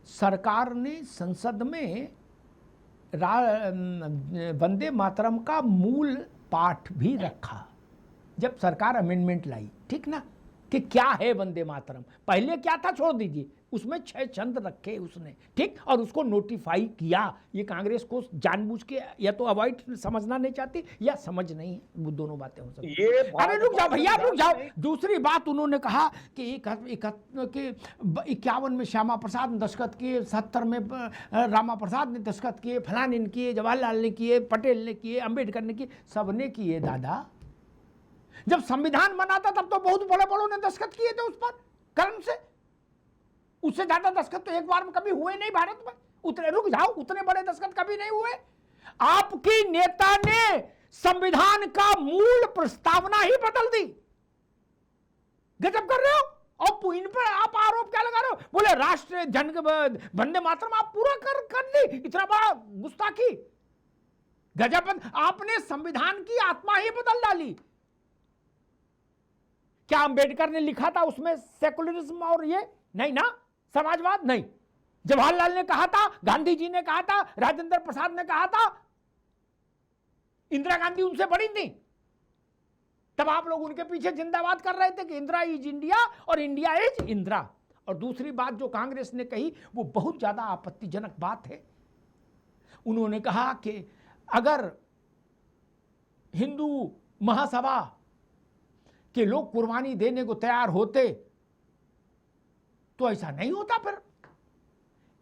सरकार ने संसद में वंदे मातरम का मूल पाठ भी रखा जब सरकार अमेंडमेंट लाई, ठीक ना, कि क्या है वंदे मातरम। पहले क्या था छोड़ दीजिए, उसमें 6 छंद रखे उसने, ठीक, और उसको नोटिफाई किया। ये कांग्रेस को जानबूझ के या तो अवॉइड समझना नहीं चाहती या समझ नहीं है, वो दोनों बातें हो सकती हैं। अरे रुक जाओ भैया, रुक जाओ। दूसरी बात उन्होंने कहा कि 51 में श्यामा प्रसाद ने दस्तखत किए, 70 में रामा प्रसाद ने दस्तखत किए, फलान ने किए, जवाहरलाल ने किए, पटेल ने किए, अंबेडकर ने किए, सबने किए दादा। जब संविधान बना था तब तो बहुत बड़े बड़ों ने दस्तखत किए थे उस पर कलम से। उससे ज्यादा दस्तखत तो एक बार में कभी हुए नहीं भारत में। उतने, रुक जाओ, उतने बड़े दस्तखत कभी नहीं हुए। आपकी नेता ने संविधान का मूल प्रस्तावना ही बदल दी। गजब कर रहे हो। और इन पर आप आरोप क्या लगा रहे हो? बोले राष्ट्र जन वंदे मातरम आप पूरा कर दी। इतना बड़ा गुस्ताखी, गजब। आपने संविधान की आत्मा ही बदल डाली। क्या अंबेडकर ने लिखा था उसमें सेकुलरिज्म और ये नहीं ना, समाजवाद नहीं। जवाहरलाल ने कहा था, गांधी जी ने कहा था, राजेंद्र प्रसाद ने कहा था, इंदिरा गांधी उनसे बड़ी थी। तब आप लोग उनके पीछे जिंदाबाद कर रहे थे कि इंदिरा इज इंडिया और इंडिया इज इंदिरा। और दूसरी बात जो कांग्रेस ने कही वो बहुत ज्यादा आपत्तिजनक बात है। उन्होंने कहा कि अगर हिंदू महासभा कि लोग कुर्बानी देने को तैयार होते तो ऐसा नहीं होता। फिर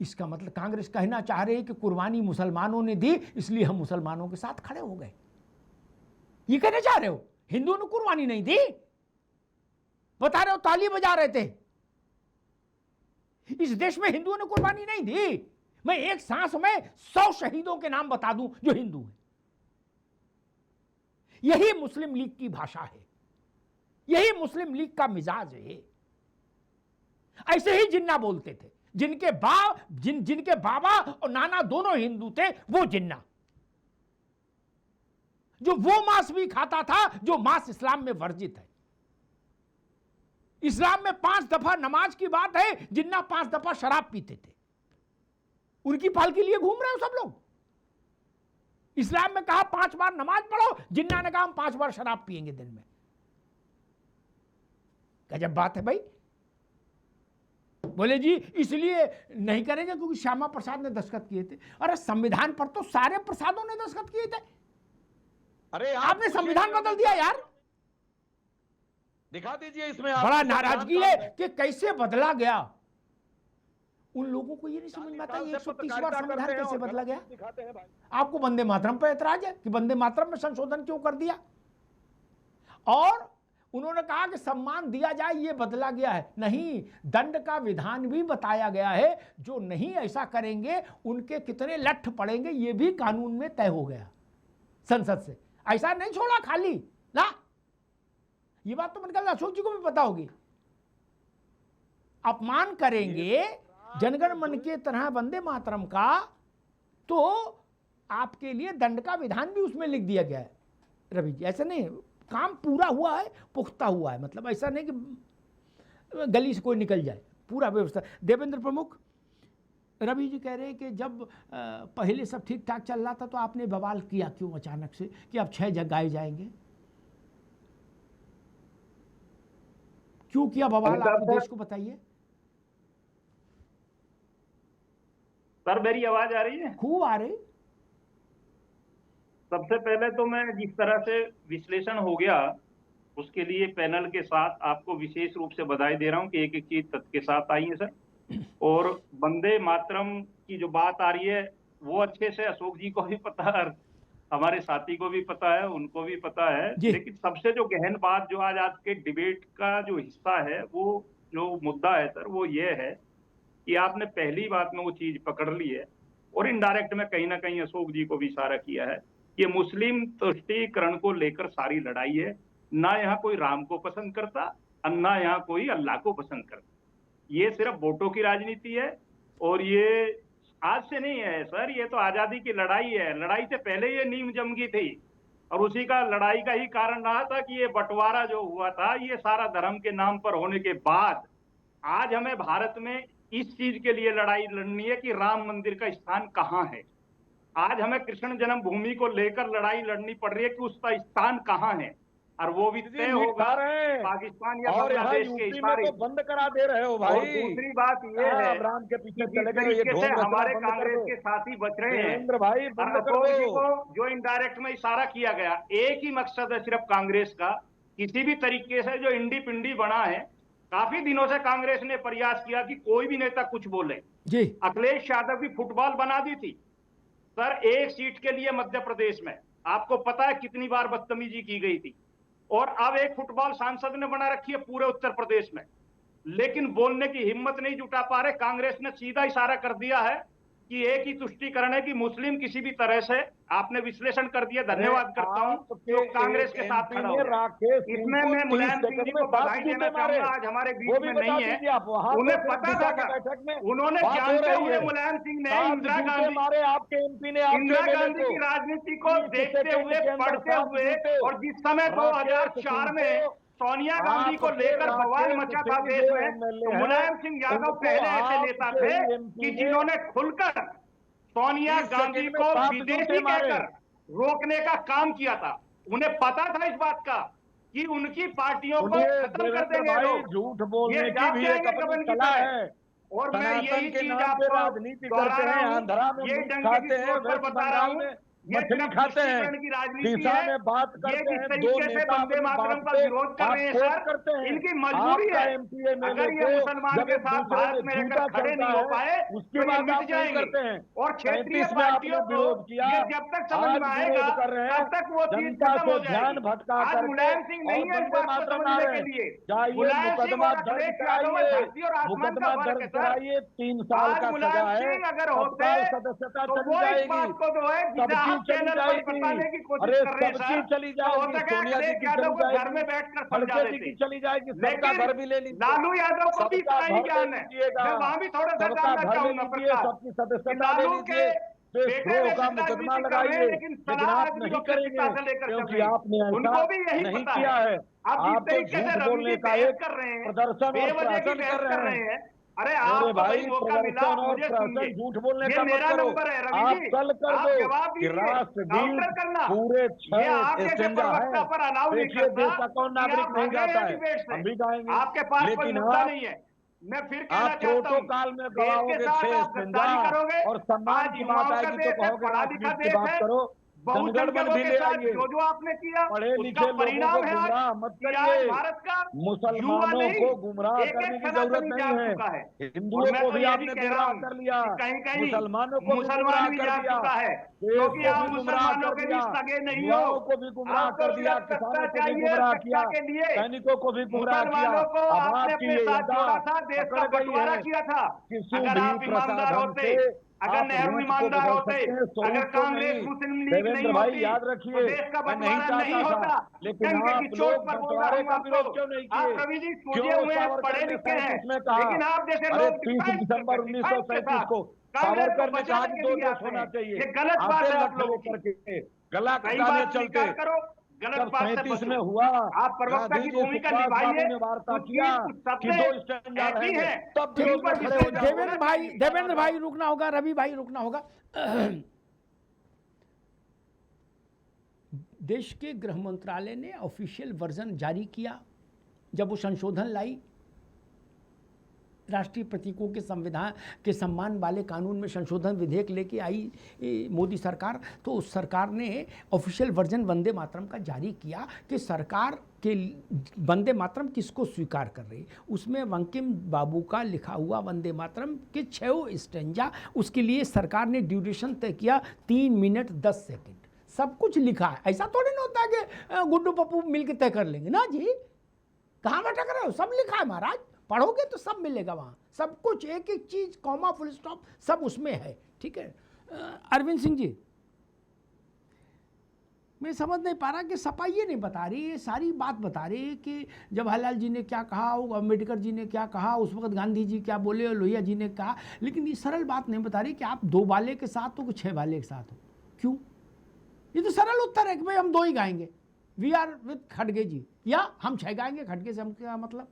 इसका मतलब कांग्रेस कहना चाह रही है कि कुर्बानी मुसलमानों ने दी इसलिए हम मुसलमानों के साथ खड़े हो गए। ये कहना चाह रहे हो? हिंदुओं ने कुर्बानी नहीं दी, बता रहे हो ताली बजा रहे थे। इस देश में हिंदुओं ने कुर्बानी नहीं दी। मैं एक सांस में 100 शहीदों के नाम बता दूं जो हिंदू हैं। यही मुस्लिम लीग की भाषा है, यही मुस्लिम लीग का मिजाज है। ऐसे ही जिन्ना बोलते थे। जिनके बाबा और नाना दोनों हिंदू थे वो जिन्ना, जो वो मांस भी खाता था जो मांस इस्लाम में वर्जित है। इस्लाम में 5 दफा नमाज की बात है, जिन्ना 5 दफा शराब पीते थे। उनकी पाल के लिए घूम रहे हो सब लोग। इस्लाम में कहा 5 बार नमाज पढ़ो, जिन्ना ने कहा हम 5 बार शराब पिएंगे दिन में। गजब बात है भाई। बोले जी इसलिए नहीं करेंगे क्योंकि श्यामा प्रसाद ने दस्तखत किए थे। अरे संविधान पर तो सारे प्रसादों ने दस्तखत किए थे। अरे आपने संविधान बदल दिया यार। दिखा दीजिए इसमें। बड़ा नाराजगी है कि कैसे बदला गया। उन लोगों को ये नहीं समझ में आता 130 बार संविधान कैसे बदला गया। आपको वंदे मातरम पर ऐतराज है कि वंदे मातरम में संशोधन क्यों कर दिया। और उन्होंने कहा कि सम्मान दिया जाए, ये बदला गया है। नहीं, दंड का विधान भी बताया गया है। जो नहीं ऐसा करेंगे उनके कितने लठ पड़ेंगे ये भी कानून में तय हो गया संसद से। ऐसा नहीं छोड़ा खाली ना। ये बात तो मैंने अशोक जी को भी पता होगी। अपमान करेंगे जनगण मन के तरह वंदे मातरम का तो आपके लिए दंड का विधान भी उसमें लिख दिया गया है। रवि जी ऐसा नहीं, काम पूरा हुआ है, पुख्ता हुआ है। मतलब ऐसा नहीं कि गली से कोई निकल जाए, पूरा व्यवस्था। देवेंद्र प्रमुख, रवि जी कह रहे हैं कि जब पहले सब ठीक ठाक चल रहा था तो आपने बवाल किया क्यों अचानक से कि अब 6 जगाए जाएंगे? क्यों किया बवाल, आप देश को बताइए। सर मेरी आवाज आ रही है? खूब आ रही। सबसे पहले तो मैं जिस तरह से विश्लेषण हो गया उसके लिए पैनल के साथ आपको विशेष रूप से बधाई दे रहा हूं कि एक एक चीज तथ्य के साथ आई है सर। और वंदे मातरम की जो बात आ रही है वो अच्छे से अशोक जी को भी पता है, हमारे साथी को भी पता है, उनको भी पता है। लेकिन सबसे जो गहन बात जो आज के डिबेट का जो हिस्सा है, वो जो मुद्दा है सर, वो ये है कि आपने पहली बात में वो चीज पकड़ ली है और इनडायरेक्ट में कहीं ना कहीं अशोक जी को भी इशारा किया है। ये मुस्लिम तुष्टीकरण को लेकर सारी लड़ाई है। ना यहाँ कोई राम को पसंद करता और ना यहाँ कोई अल्लाह को पसंद करता। ये सिर्फ वोटों की राजनीति है और ये आज से नहीं है सर, ये तो आजादी की लड़ाई है। लड़ाई से पहले ये नींव जम गई थी और उसी का लड़ाई का ही कारण रहा था कि ये बंटवारा जो हुआ था ये सारा धर्म के नाम पर होने के बाद आज हमें भारत में इस चीज के लिए लड़ाई लड़नी है कि राम मंदिर का स्थान कहाँ है। आज हमें कृष्ण जन्मभूमि को लेकर लड़ाई लड़नी पड़ रही है कि उसका स्थान कहाँ है, और वो भी तय मीट होगा खा रहे हैं पाकिस्तान या और यहाँ बांग्लादेश के यूपी में इशारे तो से। बंद करा दे रहे हो और भाई। दूसरी बात ये कहाँ है अबराम के कि पीछे जिस चले गए, ये तरीके से ढोंग रचना हमारे बंद कर कांग्रेस दो के साथी बच रहे हैं देवेंद्र भाई, और बंद कर अशोक जी दो। को जो इनडायरेक्ट में इशारा किया गया, एक ही मकसद है सिर्फ कांग्रेस का, किसी भी तरीके से जो इंडी पिंडी बना है। काफी दिनों से कांग्रेस ने प्रयास किया कि कोई भी नेता कुछ बोले। जी अखिलेश यादव की फुटबॉल बना दी थी सर, एक सीट के लिए मध्य प्रदेश में आपको पता है कितनी बार बदतमीजी की गई थी। और अब एक फुटबॉल सांसद ने बना रखी है पूरे उत्तर प्रदेश में, लेकिन बोलने की हिम्मत नहीं जुटा पा रहे। कांग्रेस ने सीधा इशारा कर दिया है कि एक ही तुष्टिकरण है कि मुस्लिम किसी भी तरह से, आपने विश्लेषण कर दिया, धन्यवाद करता हूं जो कांग्रेस के साथ खड़ा हो गया। इसमें मैं मुलायम सिंह जी को बधाई देना चाहूंगा, आज हमारे बीच में नहीं है। उन्हें पता था सर, उन्होंने जानते हुए मुलायम सिंह ने इंदिरा गांधी की राजनीति को देखते हुए, पढ़ते हुए, और जिस समय 2004 में सोनिया गांधी को लेकर बवाल मचा था देश में, तो मुलायम सिंह यादव पहले ऐसे नेता थे कि जिन्होंने खुलकर सोनिया गांधी को विदेशी कहकर रोकने का काम किया था। उन्हें पता था इस बात का कि उनकी पार्टियों को खत्म कर देंगे लोग, झूठ बोलने ये की भी एक जाते अपनी हैं कला है। और मैं सनातन यही के चीज नाम पे आपको राजनीति दोहरा करते हैं, रहा हूं, आंध्रा में ये मीट डंके खाते की हैं, चोट पर वेस्ट बता रहा बंगाल हूं, में ये मछली सिर्फ खाते हैं, तुष्टिकरण की राजनीति दिशा है। में बात ये करते जिस हैं, दो तरीके से नेता वंदे अपनी मातरम बात का पे विरोध कर रहे हैं कोट सर, करते हैं। इनकी मजबूरी आपका है। एमपी एमएलए अगर ये को मुसलमान जब के एक साथ दूसरे भारत में में झूठा रहकर खड़े चलता नहीं हो है, पाए उसके तो ये बाद मिट आप नहीं जाएंगे। करते हैं। और क्षेत्रीय 37 में आपने पार्टियों को विरोध किया, ये जब तक समझ आज में आएगा विरोध कर रहे हैं, तब तक वो चीज जनता खत्म हो से ध्यान जाएगी। भटका आज करके मुलायम सिंह और नहीं है इस वंदे बात को मातरम समझने आ के रहे लिए। हैं। जाइए मुलायम सिंह मुकदमा और दर्ज अखिलेश यादव में कराइए, धरती और आसमान का मुकदमा फर्क दर्ज है सर। कराइए, 3 साल आज का सजा मुलायम है, सिंह अगर होते तत्काल सदस्यता तो चली वो इस जाएगी, बात को जो है जिसे सबकी आप चली चैनल पर जाएगी। बताने की कोशिश अरे कर रहे हैं सबकी सर, चली तो हो जाएगी, सके सोनिया जी अखिलेश की यादव चली को घर जाएगी, में बैठकर समझा खड़गे जी देते। की चली जाएगी, सबका लेकिन घर भी ले लीजिए, लालू यादव को भी सबका इतना ही घर ले ज्ञान है। लीजिएगा, मैं वहां भी थोड़ा सा सबका जानना घर ले चाहूंगा लीजिए, प्रकाश सबकी कि सदस्यता ले लालू के लीजिए, बेटे देशद्रोह जैसे का मुकदमा राजनीति कर रहे हैं, लगाइए, लेकिन लेकिन सलाह आप नहीं विपक्षी करेंगे से लेकर चल क्योंकि रहे हैं। आपने ऐसा उनको भी यही नहीं पता किया है। आप जिस आप तो तरीके से झूठ रवि बोलने जी का बहस एक कर रहे हैं, प्रदर्शन और बेवजह की प्रहसन बहस कर कर रहे रहे हैं। हैं। अरे मेरे आपको भाई भाई मौका मिला, प्रदर्शन और मुझे प्रहसन सुनिए, झूठ बोलने ये का मत मेरा करो। नंबर है रवि आप जी, कल कर आप दो जवाब कि दीजिए, राष्ट्रगीत काउंटर करना। पूरे ये 6 आप जैसे स्टेंजा प्रवक्ता है। पर अलाउ नहीं देखिए करता देश का कौन कि नागरिक आप नहीं भागे गाता हैं है, डिबेट से। हम भी गाएंगे, आपके पास कोई लेकिन मुद्दा आप नहीं है। मैं फिर कहना चाहता हूँ, प्रोटोकॉल में देश के गवाओगे साथ 6 आप स्टेंजा गद्दारी करोगे। और सम्मान आज की बात युवाओं का आएगी तो देश है, कहोगे पढ़ा लिखा राजनीति की देश बात है। करो। बहुसंख्यकों जनगणमन भी के ले साथ आइए, जो आपने किया पढ़े उसका लिखे लोगों परिणाम को है आज गुमराह मत कि आज करिए। भारत का युवा मुसलमानों नहीं, को गुमराह एक करने एक की जरूरत सनातनी नहीं जाग है, चुका है। हिंदुओं और मैं को तो भी ये आपने भी कह रहा गुमराह हूँ कर लिया, कि कहीं कहीं मुसलमानों को भी मुसलमान गुमराह भी कर जाग दिया, चुका है, देश क्योंकि को आप भी गुमराह मुसलमानों कर के दिया, भी सगे नहीं हो। युवाओं को भी गुमराह आपको कर दिया, सिर्फ किसानों सत्ता को भी चाहिए, गुमराह सत्ता किया, के लिए सैनिकों को भी गुमराह किया। मुसलमानों को अब आपने आपकी अपने ये साथ यदा जोड़ा था, देश का पकड़ गई बंटवारा है, किया था। किसी अगर भी आप ईमानदार प्रसाधन होते, से अगर आप नेहरू रूप को ईमानदार बदल होते, सकते हैं, अगर स्वरूप को कांग्रेस नहीं। मुस्लिम लीग देवेंद्र नहीं भाई होती याद तो रखिए, देश का मैं नहीं बंटवारा नहीं चाहता होता। था, लेकिन डंके की आप चोट लोग पर बोल रहा बंटवारे हूँ का आपको। विरोध क्यों नहीं आप किए? रवि जी सूझे क्यों हुए हैं, सावरकर पढ़े ने लिखे हैं, 37 में कहा? लेकिन आप जैसे अरे लोग 30 दिसंबर 1937 को सावरकर ने कहा कि 2 देश होना चाहिए। ये गलत बात आते है आप लठ लोगों की। लेकर के गला कई कटाने बात चलते। स्वीकार करो, गलत जब बात से 37 में बचो। हुआ, आप प्रवक्ता गांधी की जी भूमिका सुभाष बाबू निभाइए, ने वार्ता कुछ किया कुछ कि शब्दें 2 स्टेंजा ऐसी रहेंगे, हैं तब जिन विरोध पर में खड़े हो जाओ। देवेंद्र भाई रुकना होगा, रवि भाई रुकना होगा। देश के गृह मंत्रालय ने ऑफिशियल वर्जन जारी किया जब वो संशोधन लाई राष्ट्रीय प्रतीकों के संविधान के सम्मान वाले कानून में संशोधन विधेयक लेके आई मोदी सरकार, तो उस सरकार ने ऑफिशियल वर्जन वंदे मातरम का जारी किया कि सरकार के वंदे मातरम किसको स्वीकार कर रही। उसमें बंकिम बाबू का लिखा हुआ वंदे मातरम के 6 स्टेंजा, उसके लिए सरकार ने ड्यूरेशन तय किया 3 मिनट 10 सेकेंड। सब कुछ लिखा है, ऐसा थोड़ी ना होता है कि गुड्डू पप्पू मिलकर तय कर लेंगे ना जी। कहाँ भटक रहे हो, सब लिखा है महाराज, पढ़ोगे तो सब मिलेगा वहाँ, सब कुछ एक एक चीज कॉमा फुल स्टॉप सब उसमें है। ठीक है अरविंद सिंह जी, मैं समझ नहीं पा रहा कि सपा ये नहीं बता रही, ये सारी बात बता रही है कि जवाहरलाल जी ने क्या कहा, अम्बेडकर जी ने क्या कहा, उस वक्त गांधी जी क्या बोले और लोहिया जी ने कहा, लेकिन ये सरल बात नहीं बता रही कि आप 2 वाले के साथ हो कि 6 वाले के साथ हो। क्यों? ये तो सरल उत्तर है कि भाई हम 2 ही गाएंगे, वी आर विद खड़गे जी, या हम 6 गाएंगे, खड़गे से हम क्या मतलब।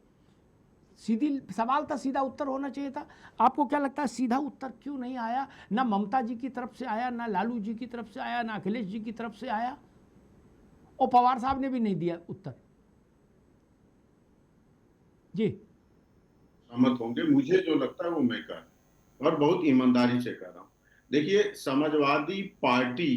सीधी सवाल था, सीधा उत्तर होना चाहिए था। आपको क्या लगता है सीधा उत्तर क्यों नहीं आया? ना ममता जी की तरफ से आया, ना लालू जी की तरफ से आया, ना अखिलेश जी की तरफ से आया, और पवार साहब ने भी नहीं दिया उत्तर। जी सहमत होंगे। मुझे जो लगता है वो मैं कह रहा हूं और बहुत ईमानदारी से कह रहा हूं। देखिए, समाजवादी पार्टी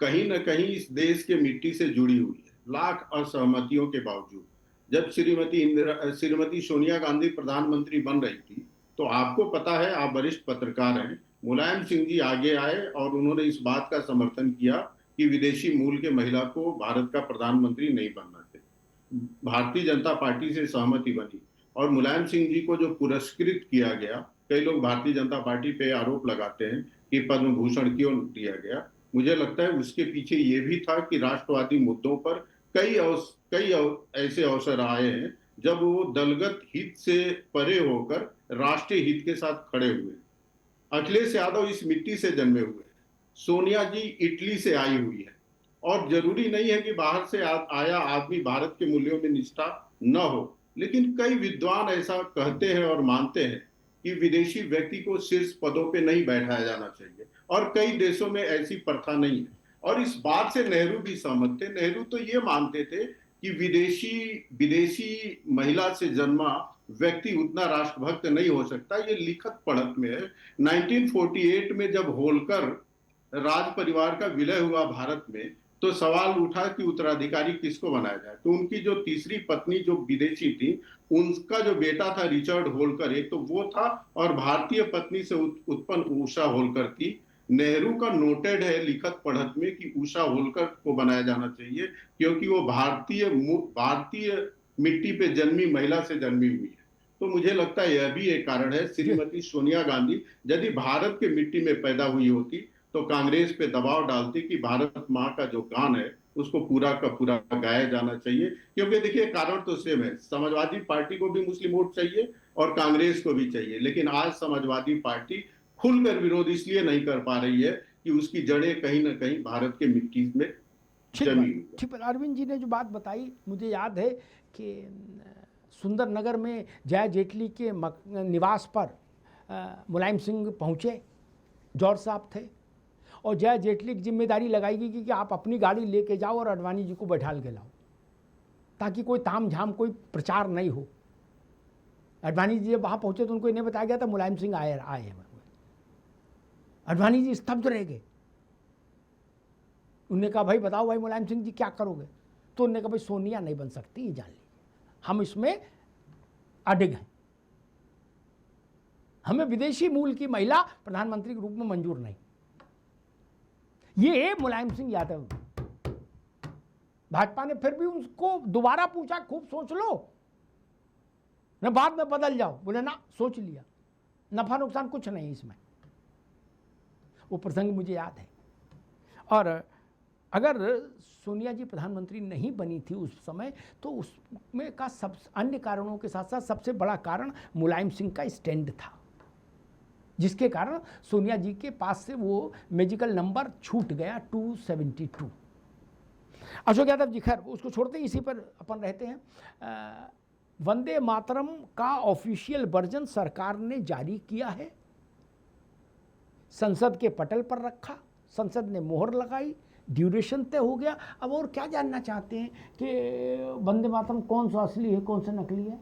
कहीं ना कहीं इस देश के मिट्टी से जुड़ी हुई है, लाख असहमतियों के बावजूद। जब श्रीमती सोनिया गांधी प्रधानमंत्री बन रही थी, तो आपको पता है, आप वरिष्ठ पत्रकार हैं, मुलायम सिंह जी आगे आए और उन्होंने इस बात का समर्थन किया कि विदेशी मूल के महिला को भारत का प्रधानमंत्री नहीं बनना चाहिए। भारतीय जनता पार्टी से सहमति बनी और मुलायम सिंह जी को जो पुरस्कृत किया गया, कई लोग भारतीय जनता पार्टी पे आरोप लगाते हैं कि पद्म भूषण क्यों दिया गया, मुझे लगता है उसके पीछे ये भी था कि राष्ट्रवादी मुद्दों पर कई ऐसे अवसर आए हैं जब वो दलगत हित से परे होकर राष्ट्रीय हित के साथ खड़े हुए। अखिलेश यादव इस मिट्टी से जन्मे हुए, सोनिया जी इटली से आई हुई है, और जरूरी नहीं है कि बाहर से आया आदमी भारत के मूल्यों में निष्ठा न हो, लेकिन कई विद्वान ऐसा कहते हैं और मानते हैं कि विदेशी व्यक्ति को शीर्ष पदों पे नहीं बैठाया जाना चाहिए, और कई देशों में ऐसी प्रथा नहीं है। और इस बात से नेहरू भी सहमत थे। नेहरू तो ये मानते थे कि विदेशी महिला से जन्मा व्यक्ति उतना राष्ट्रभक्त नहीं हो सकता। ये लिखत पढ़त में है। 1948 में जब होलकर राज परिवार का विलय हुआ भारत में, तो सवाल उठा कि उत्तराधिकारी किसको बनाया जाए। तो उनकी जो तीसरी पत्नी जो विदेशी थी, उनका जो बेटा था रिचर्ड होलकर, एक तो वो था, और भारतीय पत्नी से उत्पन्न उषा होलकर थी। नेहरू का नोटेड है लिखत पढ़त में कि उषा होलकर को बनाया जाना चाहिए, क्योंकि वो भारतीय मिट्टी पे जन्मी महिला से जन्मी हुई है। तो मुझे लगता है यह भी एक कारण है। श्रीमती सोनिया गांधी यदि भारत के मिट्टी में पैदा हुई होती तो कांग्रेस पे दबाव डालती कि भारत माँ का जो गान है उसको पूरा का पूरा गाया जाना चाहिए। क्योंकि देखिए, कारण तो सेम है, समाजवादी पार्टी को भी मुस्लिम वोट चाहिए और कांग्रेस को भी चाहिए, लेकिन आज समाजवादी पार्टी खुलकर विरोध इसलिए नहीं कर पा रही है कि उसकी जड़ें कहीं ना कहीं भारत के मिट्टी में जमी हुई है। ठीक है। अरविंद जी ने जो बात बताई, मुझे याद है कि सुंदर नगर में जया जेटली के निवास पर मुलायम सिंह पहुँचे, जॉर्ज साहब थे, और जया जेटली की जिम्मेदारी लगाई गई कि आप अपनी गाड़ी लेके जाओ और अडवाणी जी को बैठा के लाओ, ताकि कोई ताम झाम कोई प्रचार नहीं हो। अडवाणी जी जब वहाँ पहुँचे तो उनको इन्हें बताया गया था मुलायम सिंह आए हैं। अडवाणी जी स्तब्ध रह गए। उन्होंने कहा भाई बताओ भाई मुलायम सिंह जी क्या करोगे? तो उन्होंने कहा भाई सोनिया नहीं बन सकती, ये जान लीजिए, हम इसमें अडिग हैं, हमें विदेशी मूल की महिला प्रधानमंत्री के रूप में मंजूर नहीं। ये मुलायम सिंह यादव, भाजपा ने फिर भी उसको दोबारा पूछा, खूब सोच लो न बाद में बदल जाओ। बोले ना, सोच लिया, नफा नुकसान कुछ नहीं इसमें। वो प्रसंग मुझे याद है। और अगर सोनिया जी प्रधानमंत्री नहीं बनी थी उस समय, तो उसमें का सब अन्य कारणों के साथ साथ सबसे बड़ा कारण मुलायम सिंह का स्टैंड था, जिसके कारण सोनिया जी के पास से वो मैजिकल नंबर छूट गया 272। अशोक यादव जी, खैर उसको छोड़ते ही इसी पर अपन रहते हैं। वंदे मातरम का ऑफिशियल वर्जन सरकार ने जारी किया है, संसद के पटल पर रखा, संसद ने मोहर लगाई, ड्यूरेशन तय हो गया। अब और क्या जानना चाहते हैं कि वंदे मातरम कौन सा असली है, कौन सा नकली है?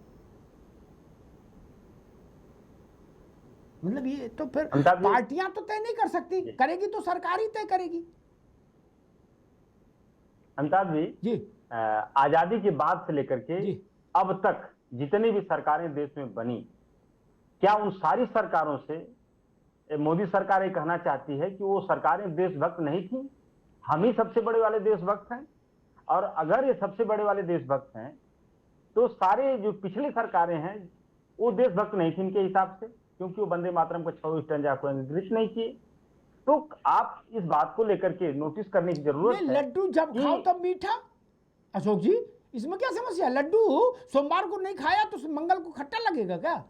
मतलब ये तो फिर पार्टियां तो तय नहीं कर सकती, करेगी तो सरकार ही तय करेगी। अमिताभ जी, आजादी के बाद से लेकर के अब तक जितनी भी सरकारें देश में बनी, क्या उन सारी सरकारों से मोदी सरकार ये कहना चाहती है कि वो सरकारें देशभक्त नहीं थी, हम ही सबसे बड़े वाले देशभक्त हैं? और अगर ये सबसे बड़े वाले देशभक्त हैं तो सारे जो पिछली सरकारें हैं वो देशभक्त नहीं थी इनके हिसाब से, क्योंकि वो वंदे मातरम को 26 स्टैंजा को अंगीकृत नहीं किए। तो आप इस बात को लेकर के नोटिस करने की जरूरत है। लड्डू जब खाओ तब मीठा। अशोक जी, इसमें क्या समस्या? लड्डू सोमवार को नहीं खाया तो मंगल को खट्टा लगेगा क्या?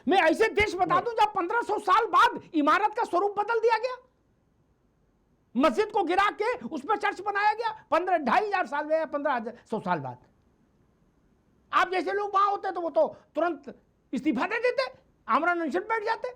मैं ऐसे देश बता दूं जब 1500 साल बाद इमारत का स्वरूप बदल दिया गया, मस्जिद को गिरा के उस पर चर्च बनाया गया 2,500 साल में या 1,500 साल बाद। आप जैसे लोग वहां होते तो वो तो तुरंत इस्तीफा दे देते, आमरण अनशन बैठ जाते।